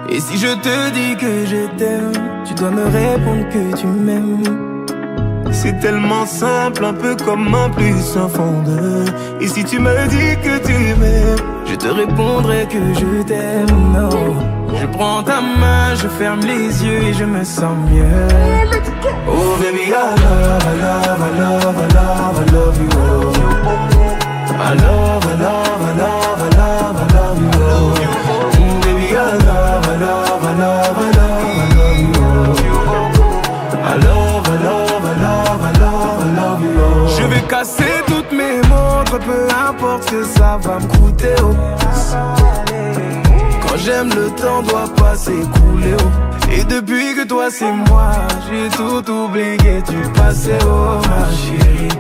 Et si je te dis que je t'aime, tu dois me répondre que tu m'aimes. C'est tellement simple, un peu comme un plus un fond de. Et si tu me dis que tu m'aimes, je te répondrai que je t'aime. Non. Je prends ta main, je ferme les yeux et je me sens mieux. Oh baby, I love, I love, I love, I love, I love you. I love, I love, I love, I love, I love you. Baby, I love, I love, I love, I love, I love you. I love, I love, I love, I love, I love you. Je vais casser toutes mes montres, peu importe ce que ça va me coûter. Oh. Quand j'aime, le temps doit pas s'écouler. Oh. Et depuis que toi c'est moi, j'ai tout oublié du passé. Oh ma chérie,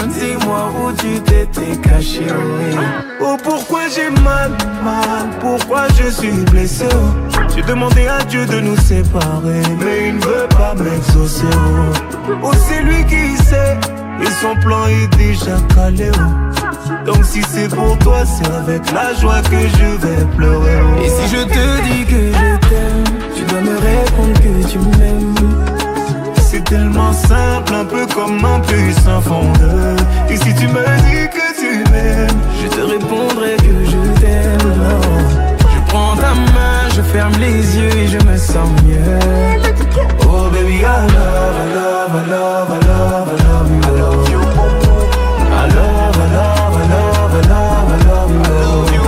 dis-moi où tu t'étais caché. Oh. Oh pourquoi j'ai mal, pourquoi je suis blessé. Oh. J'ai demandé à Dieu de nous séparer, mais il ne veut pas m'exaucer. Oh, c'est lui qui sait, et son plan est déjà calé. Oh. Donc si c'est pour toi, c'est avec la joie que je vais pleurer. Oh. Et si je te dis que je t'aime, tu dois me répondre que tu m'aimes. C'est tellement simple, un peu comme un puissant fondeur. Et si tu me dis que tu m'aimes, je te répondrai que je t'aime. Je prends ta main, je ferme les yeux et je me sens mieux. Oh baby, I love, I love, I love, I love, I love you. I love you. I love, I love, I love, I love, I love you.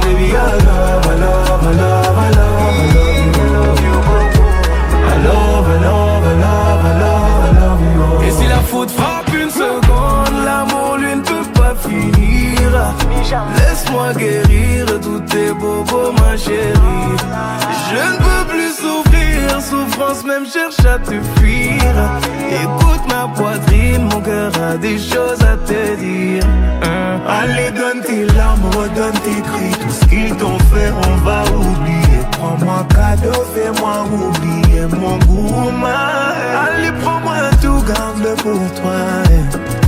Baby, I love, I love, I love, I love, I love you. I love, I love, I love, I love, I love you. Et si la faute frappe une seconde, l'amour lui ne peut pas finir. Laisse-moi guérir tous tes bobos, ma chérie. Je ne peux plus souffrir, souffrance même cherche à te fuir. Écoute ma poitrine, mon cœur a des choses à te dire. Allez donne tes larmes, redonne tes cris. Tout ce qu'ils t'ont fait on va oublier. Prends-moi cadeau, fais-moi oublier mon gourmand. Allez prends-moi tout, garde-le pour toi.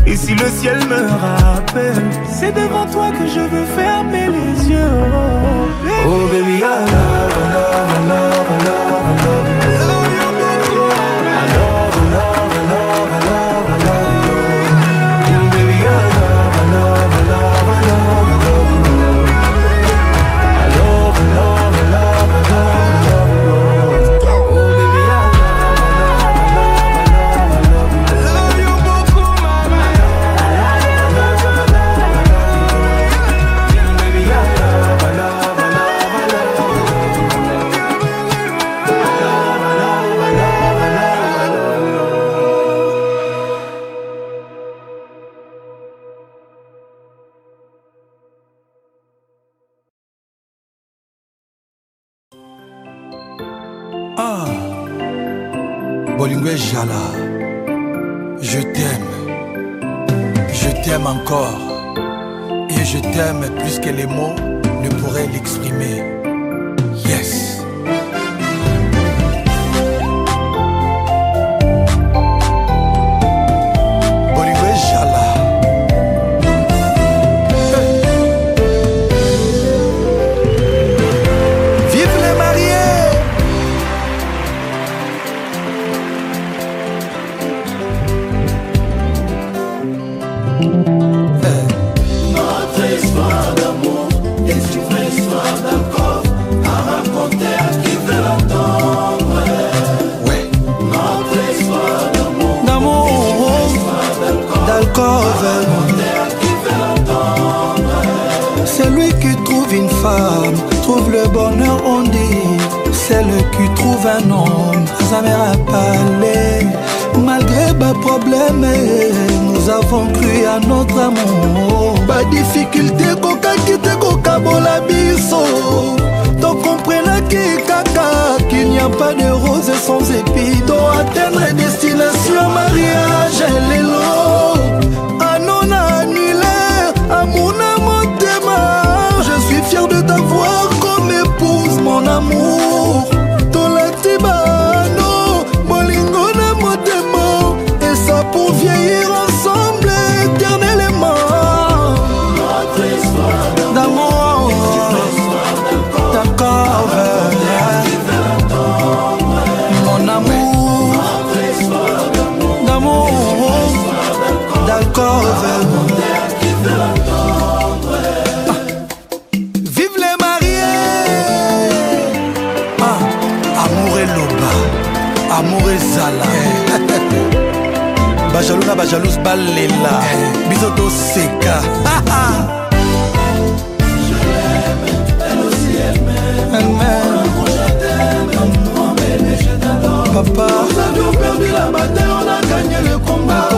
Et si le ciel me rappelle, c'est devant toi que je veux fermer les yeux. Oh baby, I love, I love, I love, I love, I love you. I love, I love, I love, I love, I love you. Baby, I love, I love, I love, I love, I love you. I love, I love, I love, I love, I love you. Oh baby, I love, I love, I love, I love, I love you. I love you beaucoup, mama. I love, I love, I love, I love you. Baby, I love, I love, I love, I love you. Bolingue Jala, je t'aime encore, et je t'aime plus que les mots ne pourraient l'exprimer. Yes. Bolingue Jala. Vive les mariés. Notre histoire d'amour est une vraie histoire d'alcool à raconter à qui veut l'entendre. Ouais. Notre histoire d'amour D'amour, est une vraie histoire d'alcool à raconter à qui veut l'entendre. Celui qui trouve une femme trouve le bonheur, on dit. Celle qui trouve un homme, sa mère a parlé. Malgré bas problème, nous avons cru à notre amour. Pas difficulté, coca qui te coca bola biso. Donc comprenez kaka qu'il n'y a pas de roses sans épis. Doit atteindre destination mariage et l'élo. Anon annulé, amour na motema. Je suis fier de t'avoir comme épouse, mon amour. Tolatibano, bolingo na motema. Et ça pour vieillir ensemble éternellement. Notre histoire D'amour, d'accord. amour ezala bajalou na bajalouse balela biso toseka Papa, nous avions perdu la bataille, on a gagné le combat.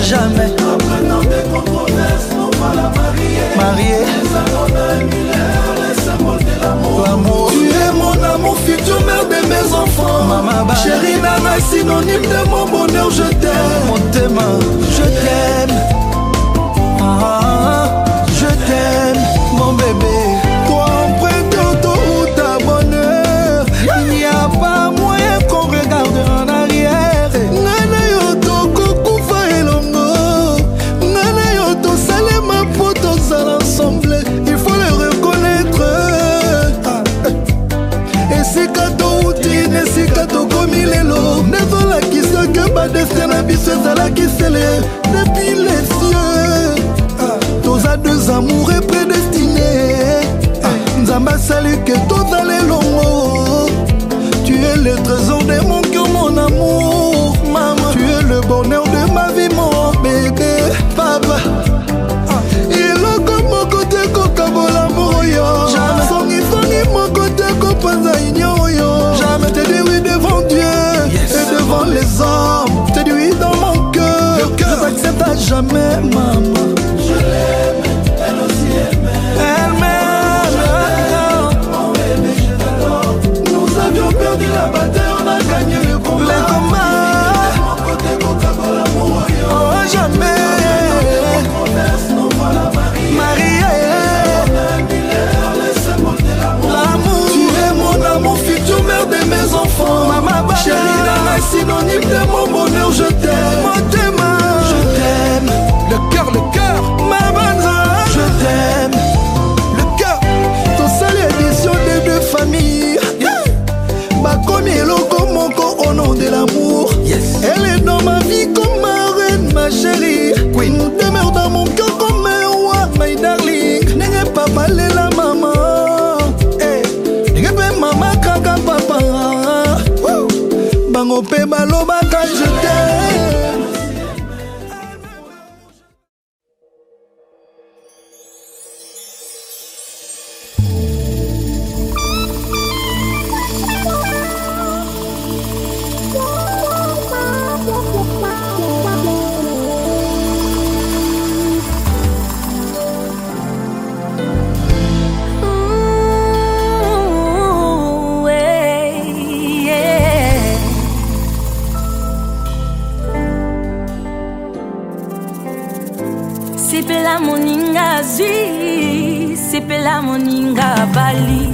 Jamais. Après tant de controverses, on va la marier. Les symboles de Miller, les symboles de l'amour. Tu es mon amour, futur mère de mes enfants. Maman, chérie Nana, synonyme de mon bonheur, je t'aime. Mon thème, je t'aime. Je t'aime, mon bébé. Toi, emprunte autoroute à bonheur. Il n'y a pas moyen qu'on regarde en arrière. Nana yoto kokufa elongo. Nana yoto salema poto ensemble. Il faut le reconnaître. Et si kato outine, si kato komi lelo. Nezo la kisa que ba destin abysse la kisele. Depuis les cieux. Tous à deux amours est prédestiné. Nzamba salut que tout allait longo. Tu es le trésor de mon cœur, mon amour. Maman, tu es le bonheur de ma vie, mon bébé. Papa, il est comme mon côté coca-cola, mon yo. Jamais songi mon côté copanza yo. Jamais te dis oui devant Dieu et devant les hommes. Te dis oui dans mon cœur. Je t'accepte à jamais, maman. Je l'aime, elle aussi elle m'aime. Elle m'aime. Mon bébé, je t'adore. Nous avions perdu la bataille, on a gagné le combat. Le combat. Mon côté Coca-Cola, mon royaume. Oh, jamais. On va la marier. Les symboles de l'amour. Tu es mon amour, futur mère de mes enfants. Maman, chérie, Nana, synonyme de mon bonheur, je t'aime. Mon thème, je t'aime. Le cœur, ma banza, je t'aime. Le cœur, ton seul édition des deux familles. Bakomi eloko moko au nom de l'amour. Elle est dans ma vie comme ma reine, ma chérie. Nous demeure dans mon cœur comme un roi, my darling. N'est pas balé la maman. N'est pas maman kaka papa. Bango pe baloba ka je t'aime. Sepela moninga zwi, sepela moninga bali.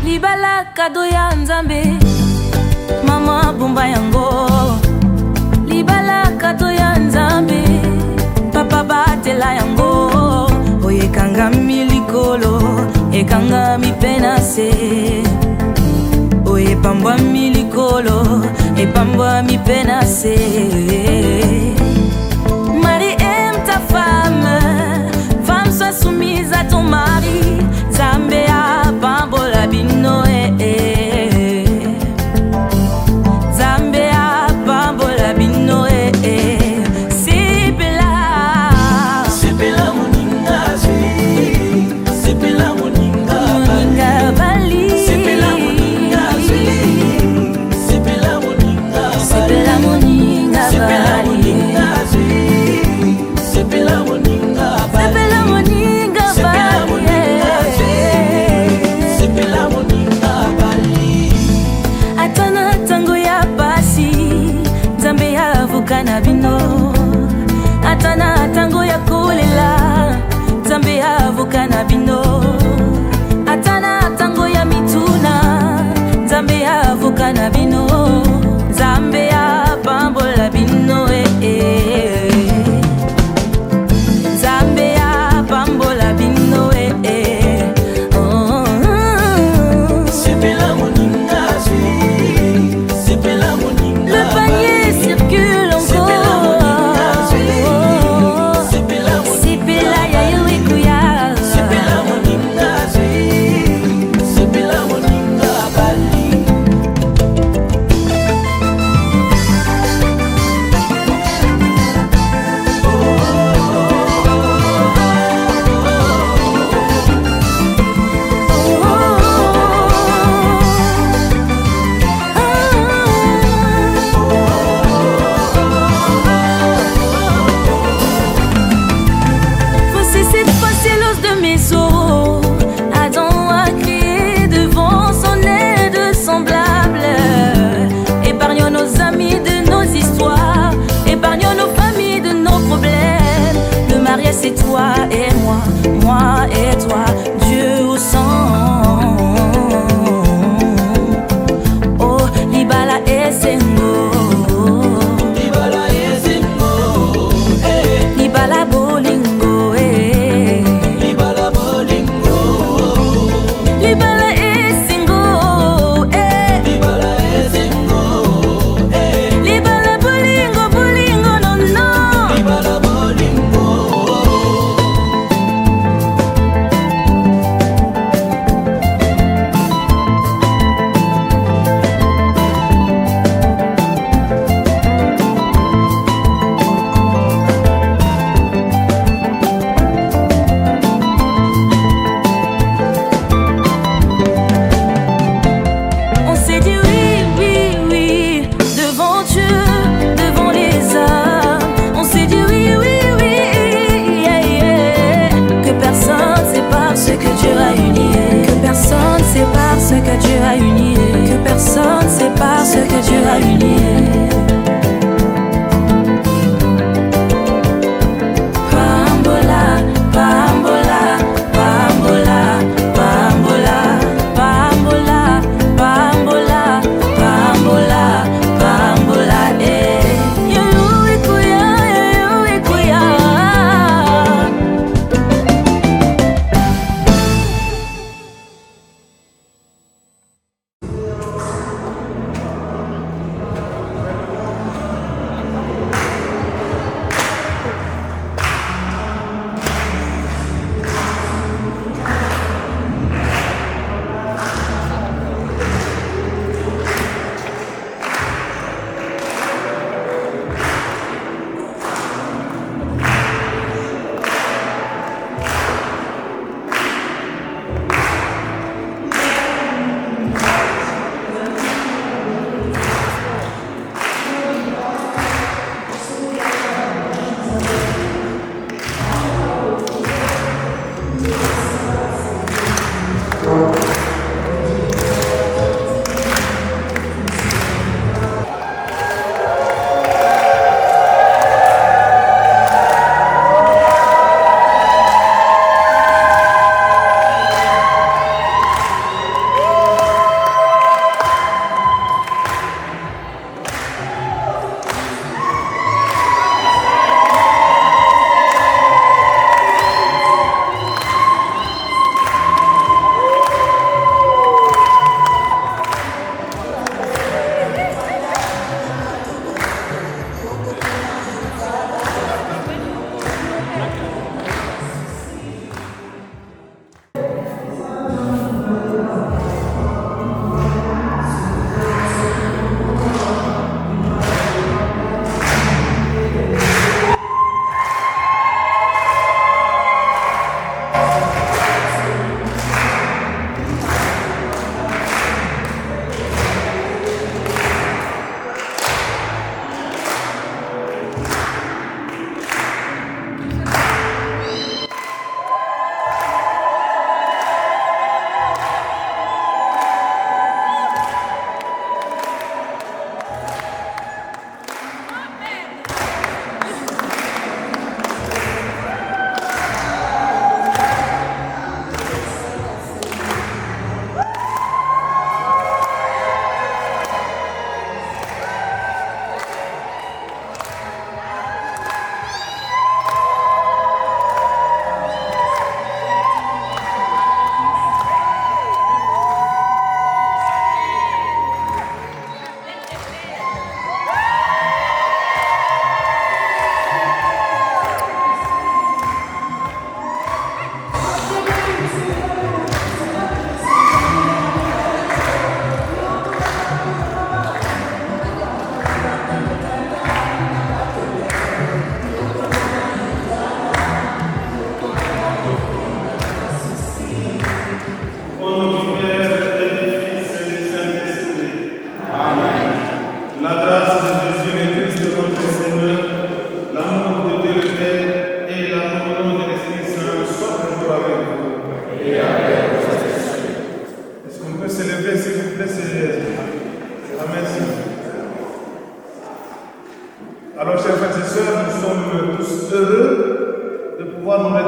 Libala kado ya nzambe, mama bomba yango. Libala kado ya nzambe, papa batela yango. Oye kanga milikolo, ekanga mi penase. Oye pambwa milikolo, e pambwa mi penase. Femme, sois soumise à ton mari. Zambéa, bambola bino, Zambéa, bambola bino, Sepela moninga zwi, sepela moninga bali. Sepela moninga zwi, sepela moninga bali. Sepela moninga bali. c'est toi et moi et toi, Dieu au sang. Oh, Libala et Sengo, Libala et Sengo, Libala Bolingo, Libala Bolingo, Libala et Sengo, Libala et Sengo, Libala Bolingo, Bolingo, non, non. Libala Bolingo. On s'est dit oui, oui, oui, devant Dieu, devant les hommes. On s'est dit oui, oui, oui, yeah, yeah. Que personne sépare ce que Dieu a uni. Que personne sépare ce que Dieu a uni. Que personne sépare ce que Dieu a uni. Pambola, pambola, pambola, pambola, pambola, pambola, pambola, pambola, yo ikuya, yo ikuya.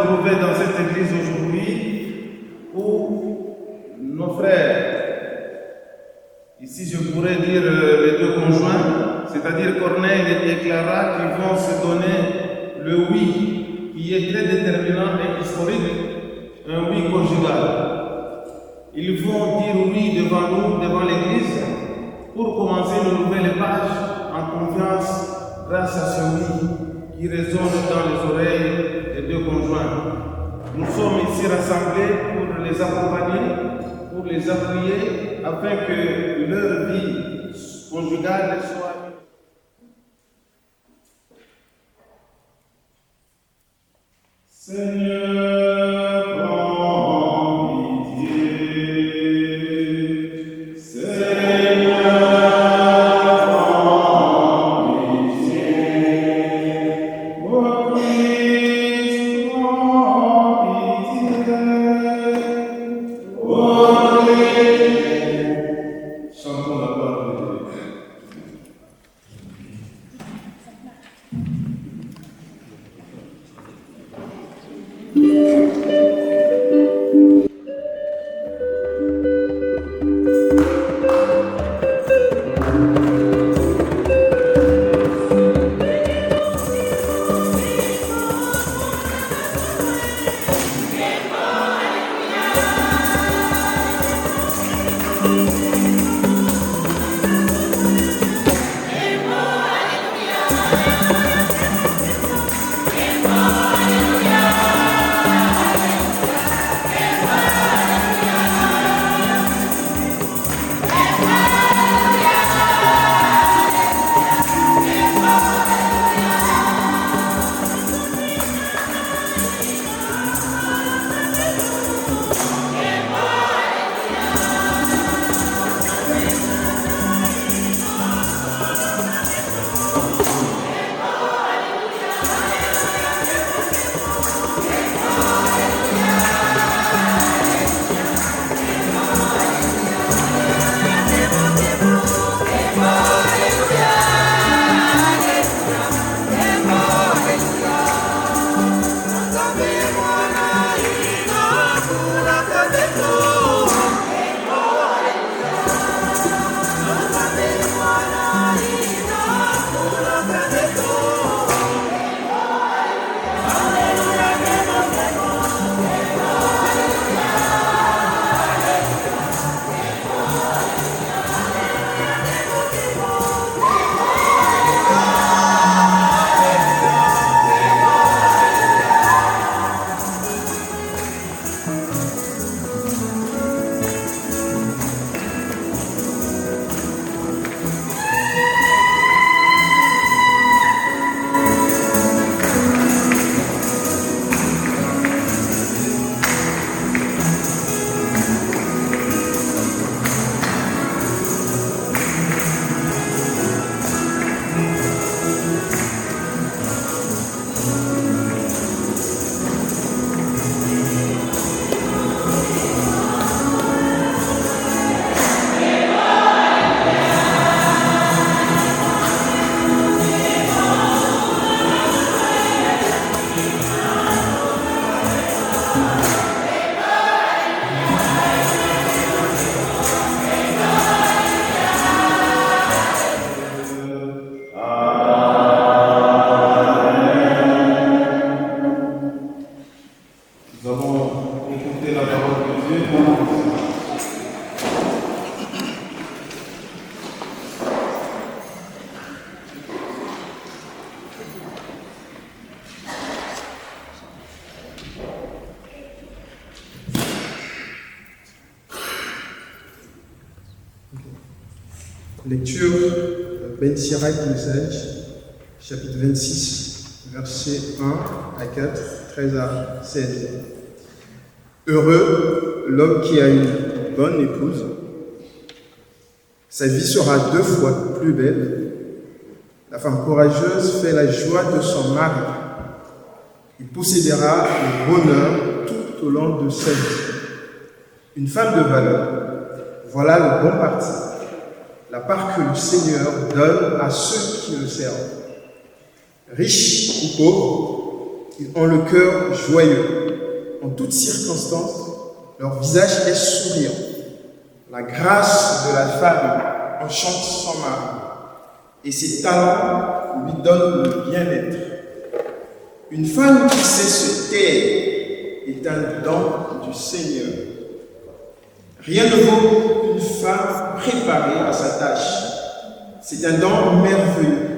retrouver dans cette église aujourd'hui où nos frères, ici je pourrais dire les deux conjoints, c'est-à-dire Corneille et Clara, qui vont se donner le oui, qui est très déterminant et historique, un oui conjugal. Ils vont dire oui devant nous, devant l'église, pour commencer une nouvelle page en confiance grâce à ce oui qui résonne dans les oreilles des deux conjoints. Nous sommes ici rassemblés pour les accompagner, pour les appuyer, afin que leur vie conjugale soit Seigneur, prends pitié. Seigneur, prends pitié. Ô Christ, prends pitié. Ô Christ. Chantons la parole de Dieu. Nous avons écouté la parole de Dieu. Lecture Ben Sirach Message, chapitre 26, versets 1 à 4, 13 à 16. Heureux l'homme qui a une bonne épouse, sa vie sera 2 fois plus belle. La femme courageuse fait la joie de son mari. Il possédera le bonheur tout au long de sa vie. Une femme de valeur, voilà le bon parti, la part que le Seigneur donne à ceux qui le servent. Riches ou pauvres, ils ont le cœur joyeux. en toutes circonstances, leur visage est souriant. La grâce de la femme enchante son mari et ses talents lui donnent le bien-être. Une femme qui sait se taire est un don du Seigneur. Rien ne vaut une femme préparée à sa tâche. C'est un don merveilleux.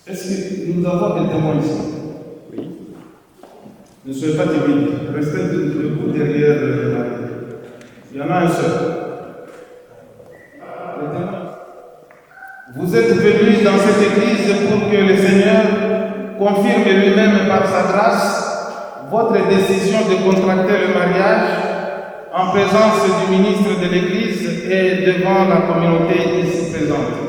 Est-ce que nous avons des témoins ici? Oui. Ne soyez pas timides. Restez debout derrière le mari. Il y en a un seul. Vous êtes venus dans cette église pour que le Seigneur confirme lui-même par sa grâce votre décision de contracter le mariage en présence du ministre de l'église et devant la communauté ici présente.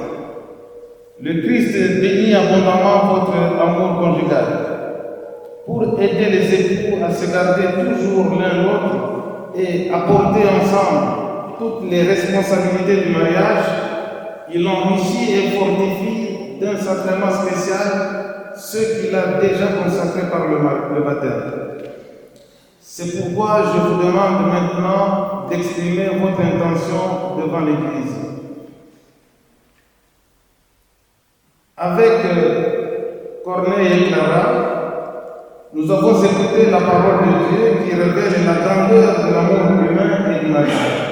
Le Christ bénit abondamment votre amour conjugal pour aider les époux à se garder toujours l'un l'autre et à porter ensemble toutes les responsabilités du mariage. Il enrichit et fortifie d'un sacrement spécial ceux qu'il a déjà consacrés par le baptême. C'est pourquoi je vous demande maintenant d'exprimer votre intention devant l'Église. Avec Corneille et Clara, nous avons écouté la parole de Dieu qui révèle la grandeur de l'amour humain et du mariage.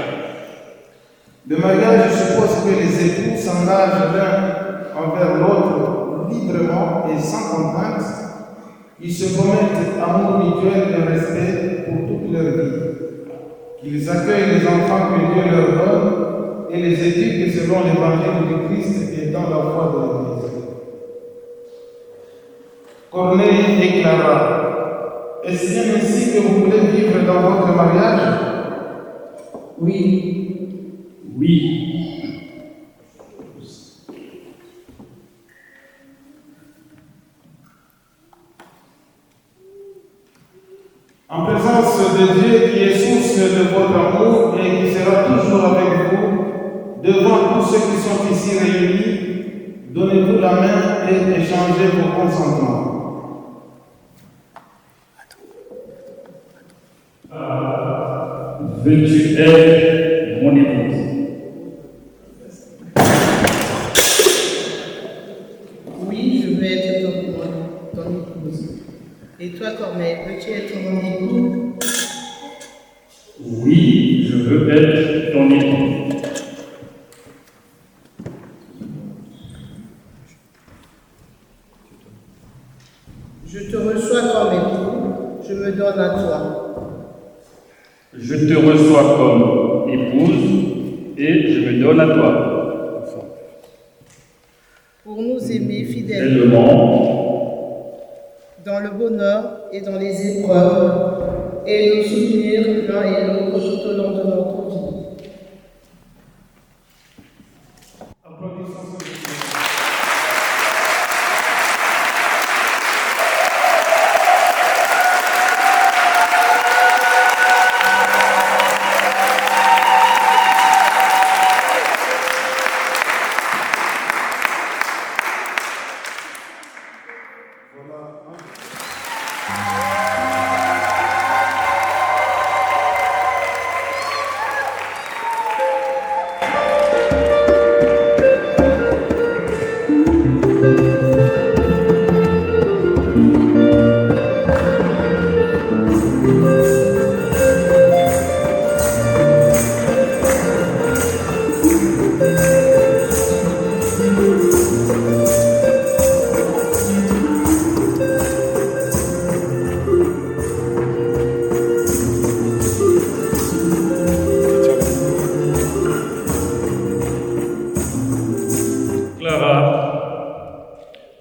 Le mariage suppose que les époux s'engagent l'un envers l'autre librement et sans contrainte. Ils se promettent amour mutuel et respect pour toute leur vie. Qu'ils accueillent les enfants que Dieu leur donne et les éduquent selon l'évangile du Christ et dans la foi de l'Église. Corneille et Clara, est-ce bien ainsi que vous voulez vivre dans votre mariage? Oui. Oui. En présence de Dieu qui est source de votre amour et qui sera toujours avec vous, devant tous ceux qui sont ici réunis, donnez-vous la main et échangez vos consentements. Veux-tu être mon épouse? Oui, je veux être ton épouse. Et toi, Corneille, veux-tu être mon époux? Oui, je veux être ton épouse. Je te reçois comme époux, je me donne à toi. Je te reçois comme épouse et je me donne à toi. Pour nous aimer fidèlement, dans le bonheur et dans les épreuves, et nous soutenir l'un et l'autre tout au long de notre vie.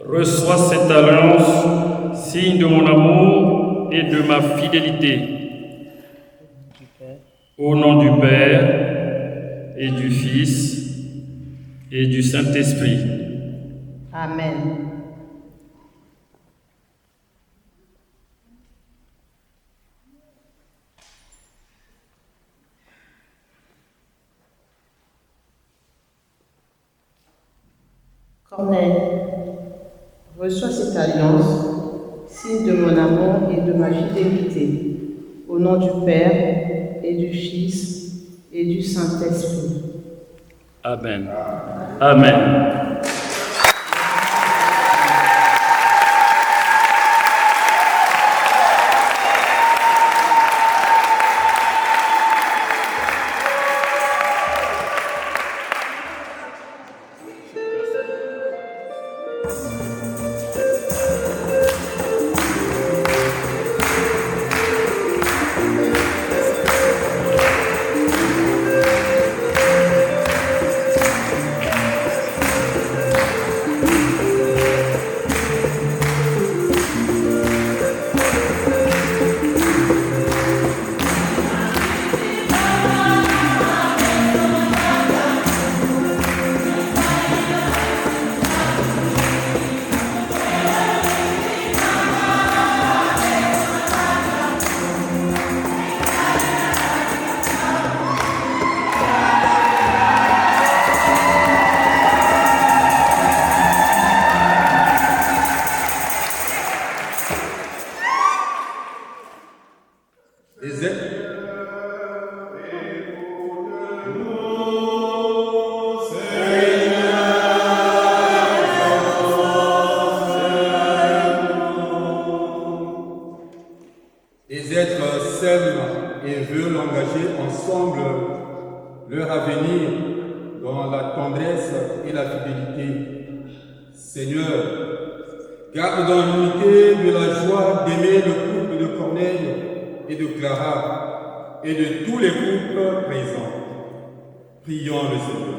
Reçois cette alliance, signe de mon amour et de ma fidélité. Au nom du Père et du Fils et du Saint-Esprit. Amen. Corneille, reçois cette alliance, signe de mon amour et de ma fidélité, au nom du Père et du Fils et du Saint-Esprit. Amen. Amen. leur avenir dans la tendresse et la fidélité. Seigneur, garde dans l'unité de la joie d'aimer le couple de Corneille et de Clara et de tous les couples présents. Prions le Seigneur.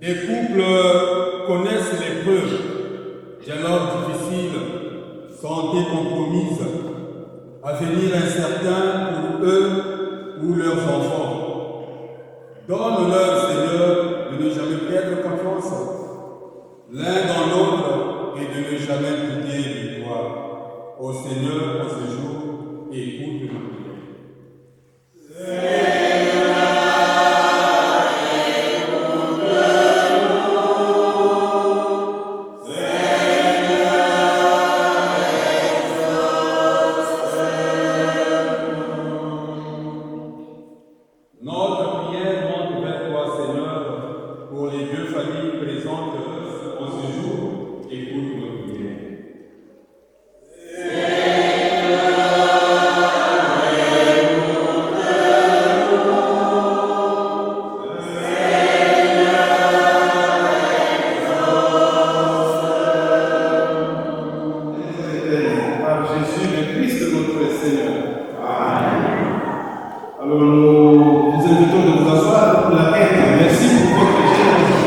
Des couples connaissent l'épreuve, dialogue difficile, santé compromise, avenir incertain pour eux ou leurs enfants. Donne-leur, Seigneur, de ne jamais perdre confiance l'un dans l'autre et de ne jamais douter de toi. Ô Seigneur, en ce jour, écoute nos prières. Notre prière monte vers toi, Seigneur, pour les deux familles présentes en ce jour. Écoute nos prières. Par Jésus le Christ notre Seigneur. Amen. Alors nous vous invitons de vous asseoir pour la quête. Merci pour votre générosité.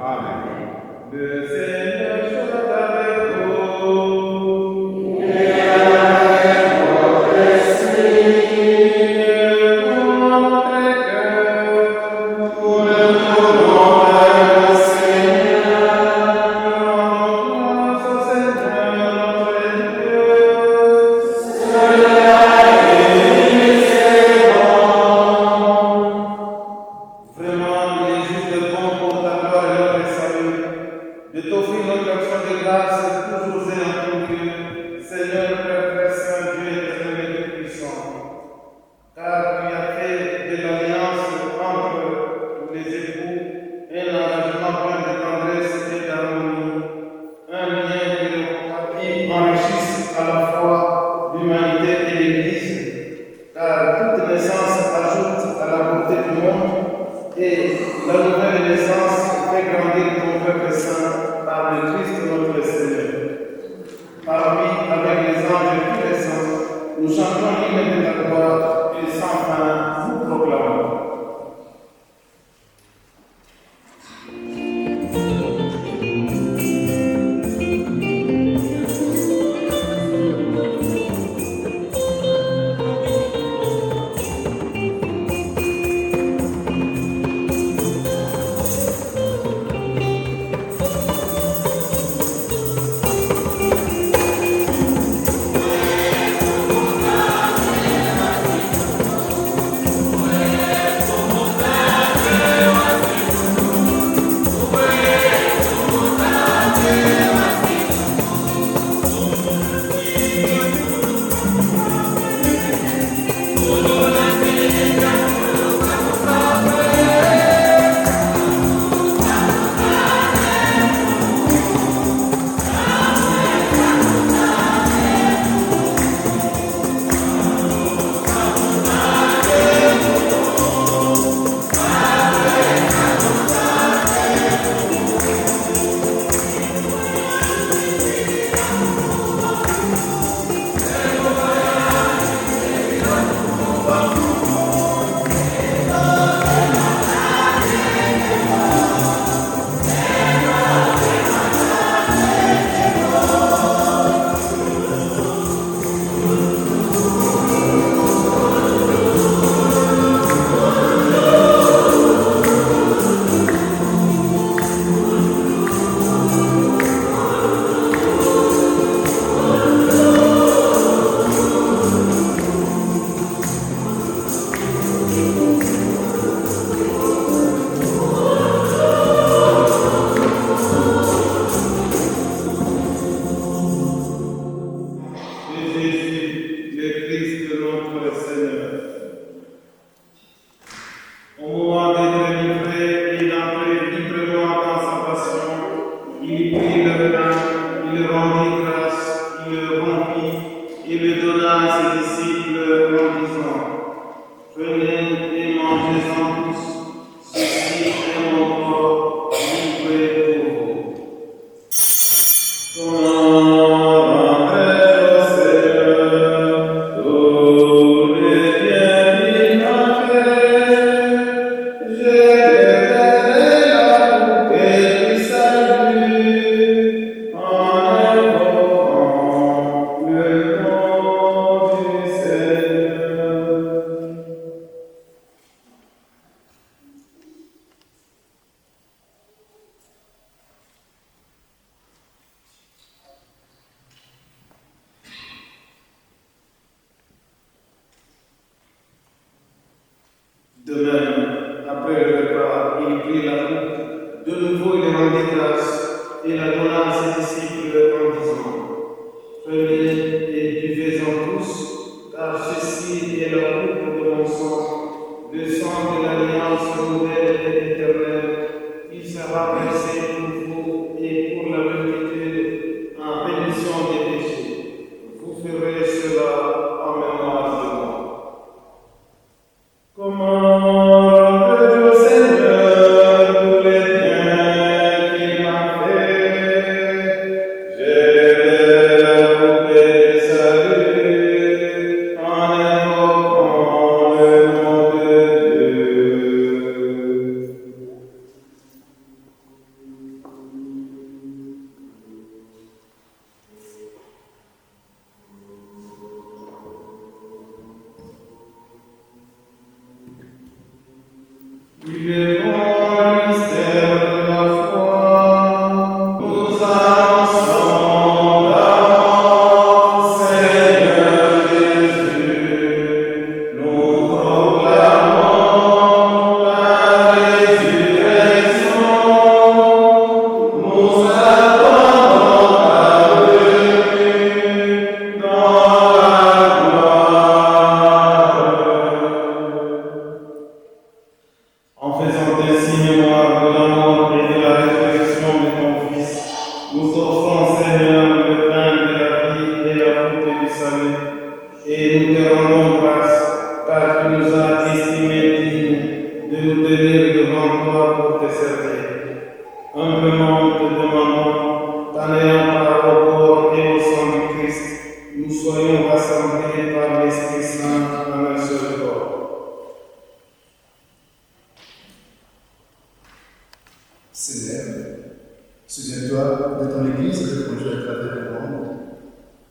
Amen. Le Seigneur soit avec vous. Et avec votre esprit. Notre cœur. Pour le nom de Seigneur. Grâce au Seigneur notre Dieu. Cela est bon. Vraiment, il est juste bon pour ta gloire et notre salut, de t'offrir notre action de grâce toujours et en tout lieu, Seigneur, Père, Père Saint, Dieu éternel et tout-puissant. Car tu as fait de l'alliance entre les époux un engagement plein de tendresse et d'harmonie, un lien qui enrichisse à la fois l'humanité et l'Église, car toute naissance ajoute à la beauté du monde. Et la nouvelle naissance fait grandir ton peuple saint par le Christ notre Seigneur. Par lui, avec les anges et tous les saints, nous chantons l'hymne de ta gloire et sans fin nous proclamons. De même, après le repas, il prit la coupe. De nouveau, il rendit grâce et la donna à ses disciples en disant: Prenez et buvez-en tous, car ceci est la coupe de mon sang, le sang de l'alliance nouvelle et éternelle, qui sera versé pour vous et pour la multitude en rémission des péchés. Vous ferez cela en mémoire de moi. Comment rendre au Seigneur tous les biens qu'il m'a fait? J'ai la poupée salut en invoquant le nom de Dieu. Il est bon le mystère de la foi. Nous annonçons d'avance, Seigneur Jésus. Nous proclamons la résurrection. Nous attendons ta venue dans la gloire. En faisant ainsi mémoire de la mort et de la résurrection de ton Fils, nous offrons, Seigneur, le pain de la vie et la bouteille du salut, et nous te rendons grâce, car tu nous as estimés dignes de nous tenir devant toi pour te servir. Humblement, nous te demandons, qu'en ayant par au corps et au sang du Christ, nous soyons rassemblés par l'Esprit Saint en un seul corps. Seigneur, souviens-toi de ton Église que tu conduis à travers le monde.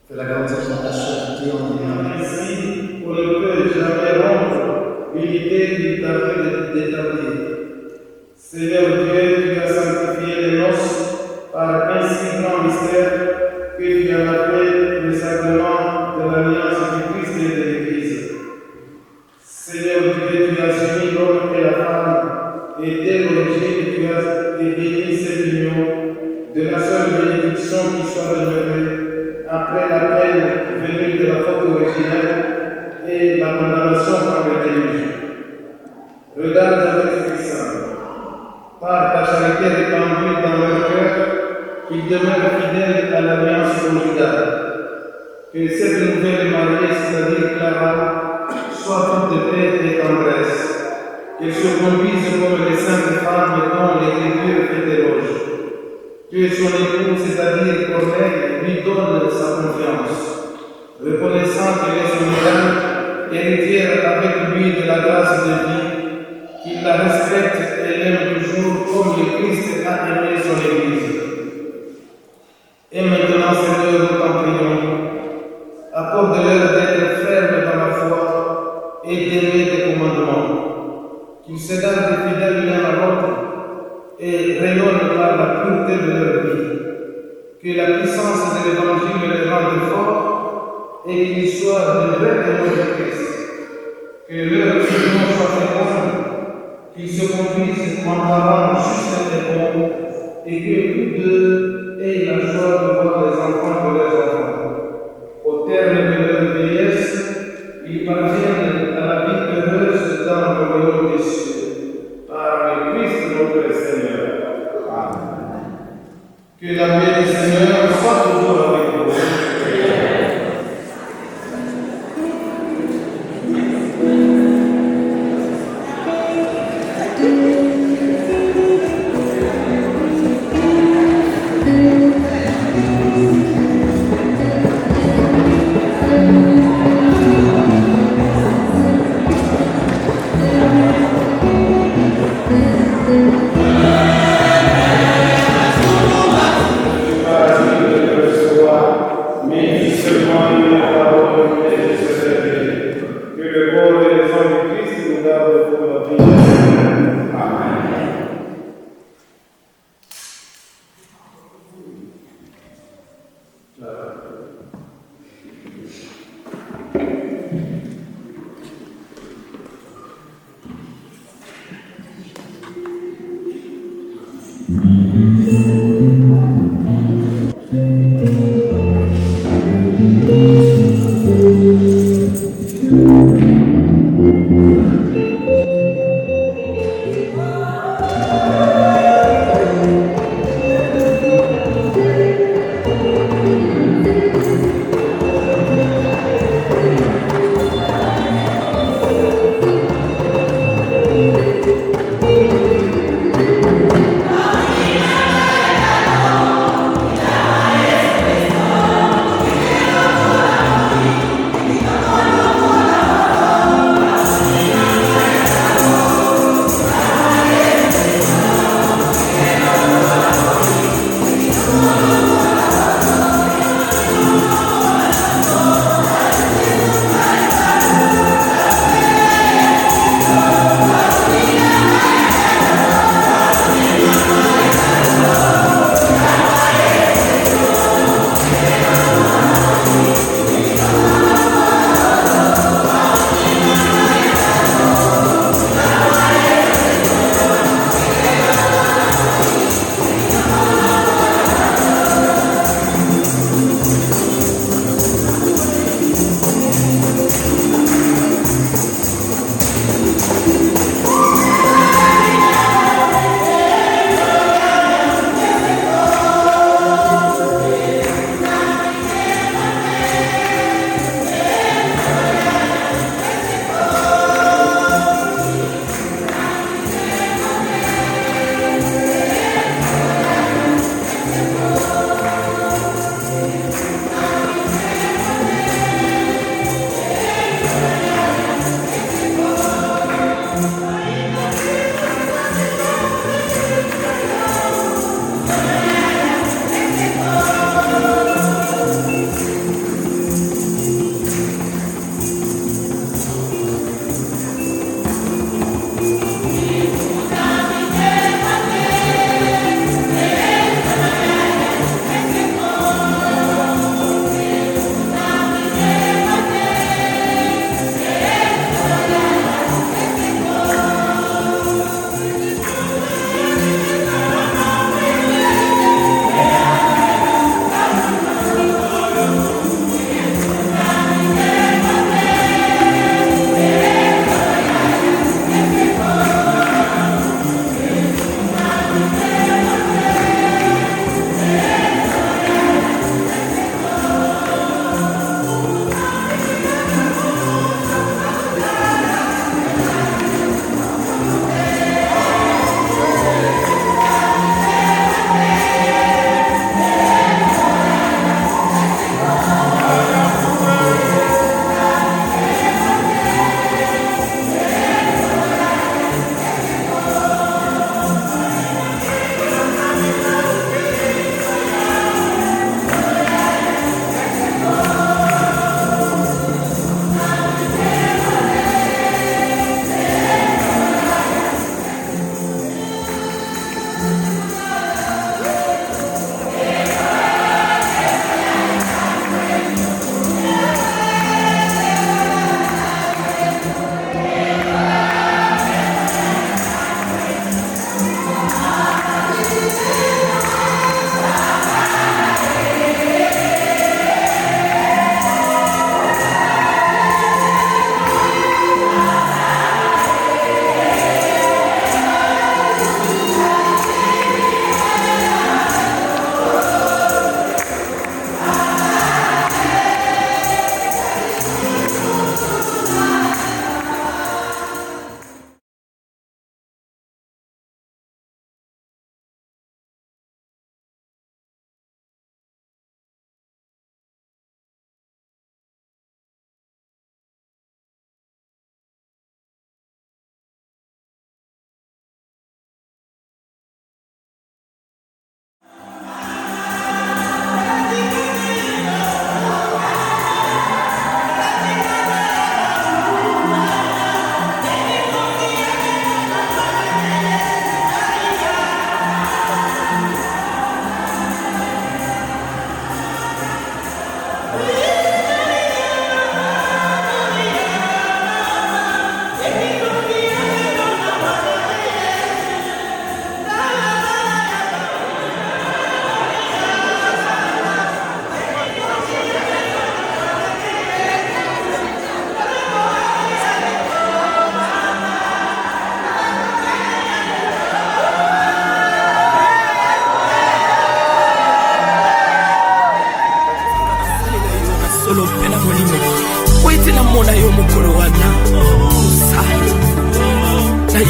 Fais-la grandir dans ta charité en lien. Ainsi, on ne peut jamais rompre l'unité qu'il t'a fait d'établir. Seigneur Dieu, tu as sanctifié les noces par un si grand mystère que tu en as fait le sacrement de l'alliance du Christ et de l'Église. Seigneur Dieu, tu as uni l'homme et la femme, et dès l'origine, tu as béni cette union de la seule bénédiction qui soit demeurée après la peine venue de la faute originelle et la condamnation par le déluge. Regarde avec Esprit Saint, par ta charité répandue dans leur cœur, qu'ils demeurent fidèles à l'alliance conjugale. Que cette nouvelle mariée, c'est-à-dire Clara, soit toute de paix et tendresse. Qu'elle se conduise comme les saintes femmes dont l'Écriture fait éloge. Que son époux, c'est-à-dire Corneille, lui donne sa confiance. Reconnaissant qu'elle est son égal, héritière avec lui de la grâce de vie, qu'il la respecte et l'aime toujours comme le Christ a aimé son Église. Et maintenant, Seigneur, nous t'en prions, accorde-leur d'être fermes dans la foi et d'aimer tes commandements. Qu'ils se gardent fidèles l'un à l'autre et rayonnent par la pureté de leur vie. Que la puissance de l'Évangile les rende forts et qu'ils soient de vrais témoins de Christ. Que leur union soit féconde, qu'ils se conduisent en parlant juste et bon, et que tous deux aient la joie de voir les enfants de leurs enfants. Au terme de leur vieillesse, ils parviennent à la vie heureuse dans le royaume des cieux. Par le Christ notre Seigneur. Amen. Que la paix du Seigneur soit toujours avec vous.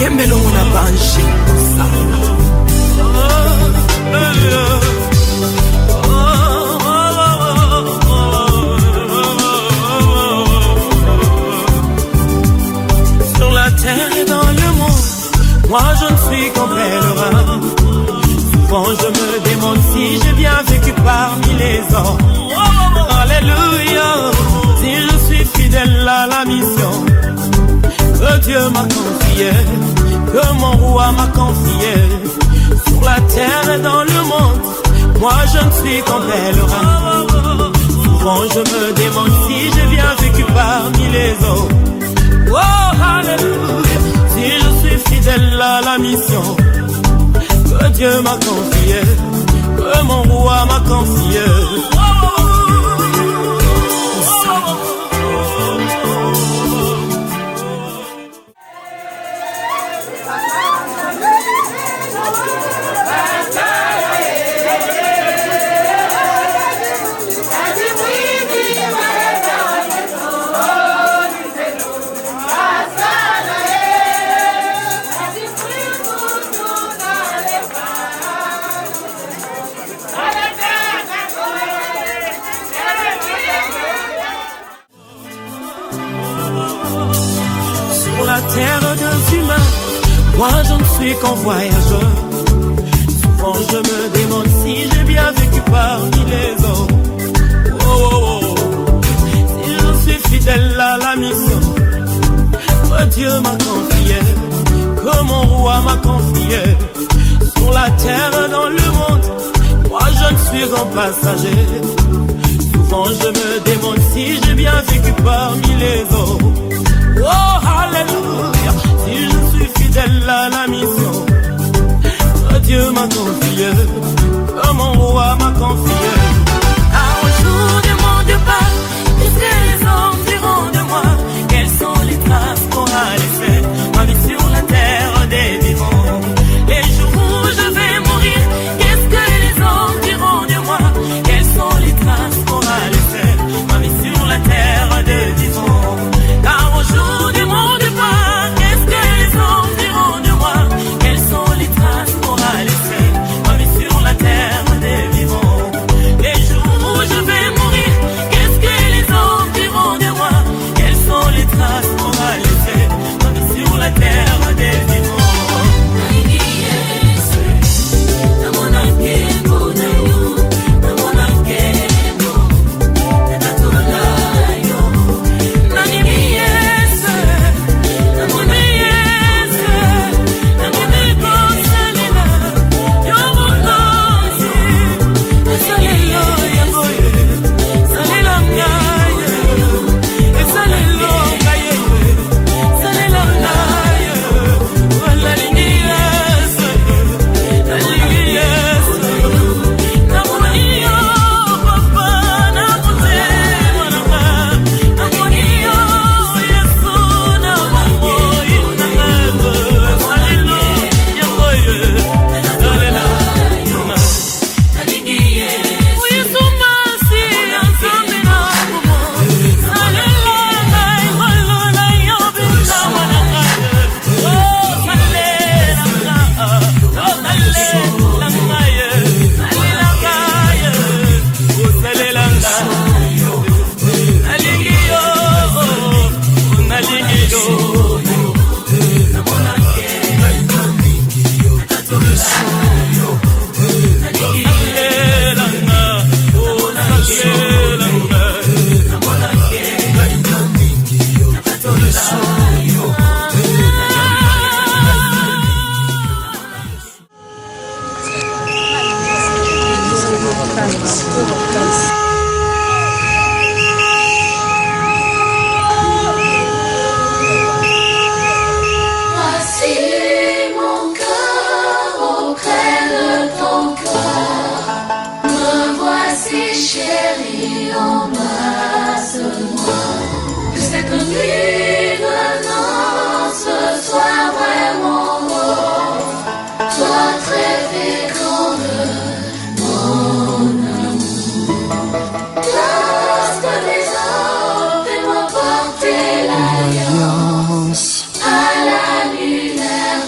Kembelona banshi Sur la terre et dans le monde, moi je ne suis qu'un pèlerin. Souvent je me demande si j'ai bien vécu parmi les hommes. Alléluia, si je suis fidèle à la mission que Dieu m'a confiée, que mon roi m'a confiée. Sur la terre et dans le monde, moi je ne suis qu'un pèlerin. Souvent je me demande si j'ai bien vécu parmi les hommes. Oh, alléluia, si je suis fidèle à la mission que Dieu m'a confiée, que mon roi m'a confiée. Terre des humains, moi je ne suis qu'un voyageur. Souvent je me demande si j'ai bien vécu parmi les hommes. Oh, oh, oh. Si je suis fidèle à la mission que Dieu m'a confiée, que mon roi m'a confiée. Sur la terre et dans le monde, moi je ne suis qu'un passager. Souvent je me demande si j'ai bien vécu parmi les hommes. Oh, alléluia, si je suis fidèle à la mission que Dieu m'a confiée, que mon roi m'a confiée. Un jour du monde part, qu'est-ce que les hommes diront de moi? Quelles sont les traces qu'aura laissées ma vie sur la terre des vivants? Les jours où je vais mourir, qu'est-ce que les hommes diront de moi? Quelles sont les traces qu'aura laissées ma vie sur la terre des vivants? Car au jour du monde part, qu'est-ce que les hommes diront de moi? Quelles sont les traces qu'aura laissées ma vie sur la terre des vivants? Les jours où je vais mourir, qu'est-ce que les hommes diront de moi? Quelles sont les traces qu'aura laissées ma vie sur la terre des vivants? À la lumière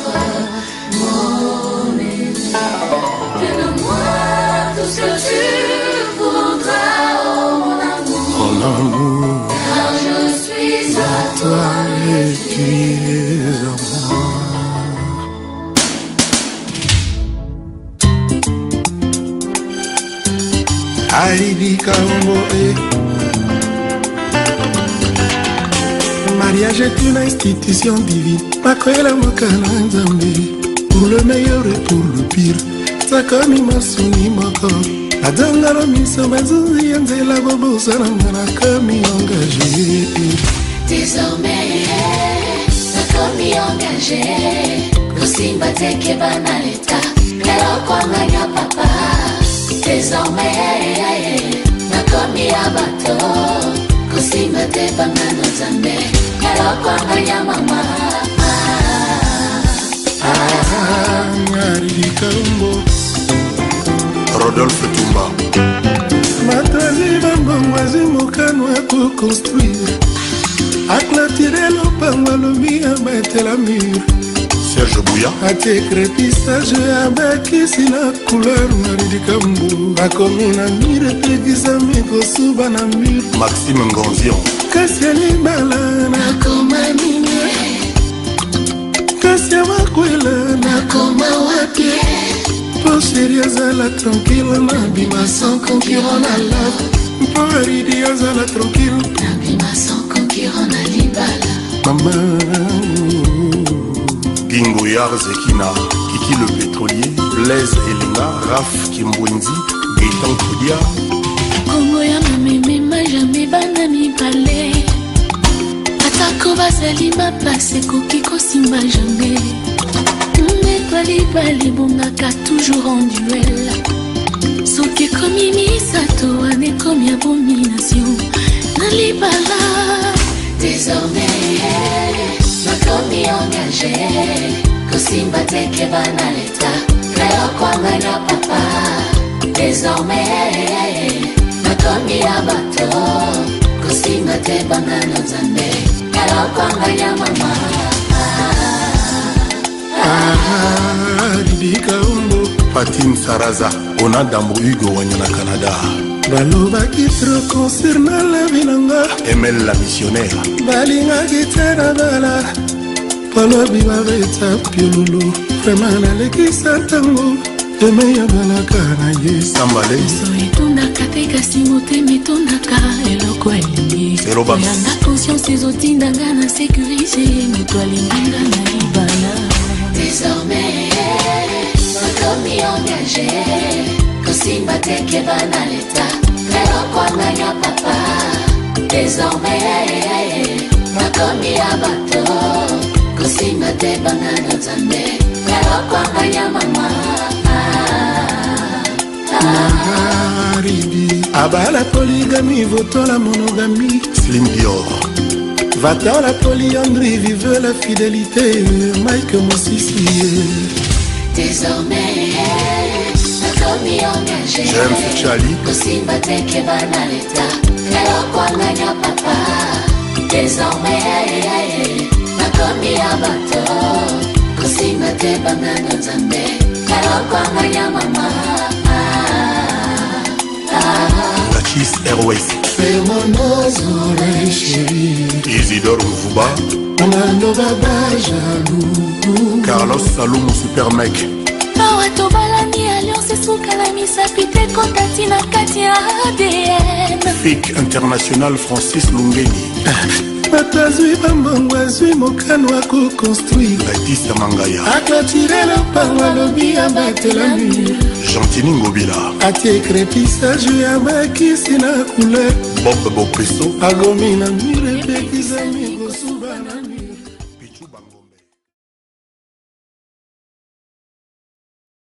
tout ce que tu voudras, oh mon amour. Mon amour, car je suis à toi et tu es à moi. Heidi Kaombo, mariage est une institution divine. Makwela Mokana Nzambe. Pour le meilleur et pour le pire. Sakomi Masuni Moko. Adangalo Miso Mazuzi Yanzela Bobo Sanamana Komi engagé. Désormais, Sakomi engagé. Kusimba Teke Banaleta. Lelo Kwanganya Papa. Désormais, Nakomi Abato. Kusimba Te Bangano Zambe. Lelo Kwanganya Mama. Heidi Kaombo. Rodolphe Tumba. Matazi Bambangwazi Mokano pour construire. Aclatiré le pango lobi à mettre la mur. Serge Bouya. A tes crépissages avec ici la couleur Heidi Kaombo. A comme une amie de Pegizami Kosuba na mur. Maxime Ngonzion. Kassiali Balana comme Amine. Kassia Makwela na comme Wapie. Pour chérie Azala tranquille, Nabima sans concurrent à la. Pour Heidi Azala tranquille, Nabima sans concurrent à Libala. Maman Gingo Yarzekina, Kiki le pétrolier, Blaise Elenga, Raf Kimbwenzi, Gaëtan Koudia. Kongo ya mameme ma jamais banami balé. Atako bazali ma place koki kosimba jamais. Bali bongaka toujours en duel. Soki komi misato ane komi abomination. Nalibala. Désormais, nakomi engagé. Kosimba Teke Banaleta. Lelo Kwanganya Papa. Désormais, nakomi Abato. Kosimba Te Bangano Zambe. Lelo Kwanganya Mama. Heidi Kaombo. Patine Saraza, Onadambo Hugo Wanyana Canada. Baloba qui trop concernant la vilanga. Emel la missionnaire. Balinga Gitera Bala. Polo Biba Veta Piololo. Vraiment Aleki Santango. Emeya Balakana Yes. Sambale. Soitundaka teka simote metondaka eloko elingi. Oyanga conscience ezotindanga na sécurité. Moto alinganga na libala. Désormais, nakomi engagé. Kosimba Teke Banaleta. Lelo Kwanganya Papa. Désormais, nakomi Abato. Kosimba Te Bangano Zambe. Lelo Kwanganya Mama. Heidi Abala polygamie, votant la monogamie. Slim Dior. Va-t'en la polyandrie, vive la fidélité. Mike Mosisi. Désormais, nakomi engagé. James Chali. Kosimba Teke Banaleta. Lelo Kwanganya Papa. Désormais, nakomi Abato. Kosimba Te Bangano Zambe. Lelo Kwanganya Mama. La Kiss Airways. Ferme-moi oreilles chérie. Isidore Mvuba. Nando Baba jaloux. Carlos Salomo Super Mec. Bawato balani alliance sukala misapite kontati na kati ya ADN. FIC International Francis Lungeni. Batazwi bambongo azwi mokano akoconstruire Baptiste Mangaya aklotire lopango alobi abatela mur Gentini Ngobila atie crépissage ya bakisi na couleur Bob Bopeso agomi na mur epekisa migosuba na mur Pichu Bango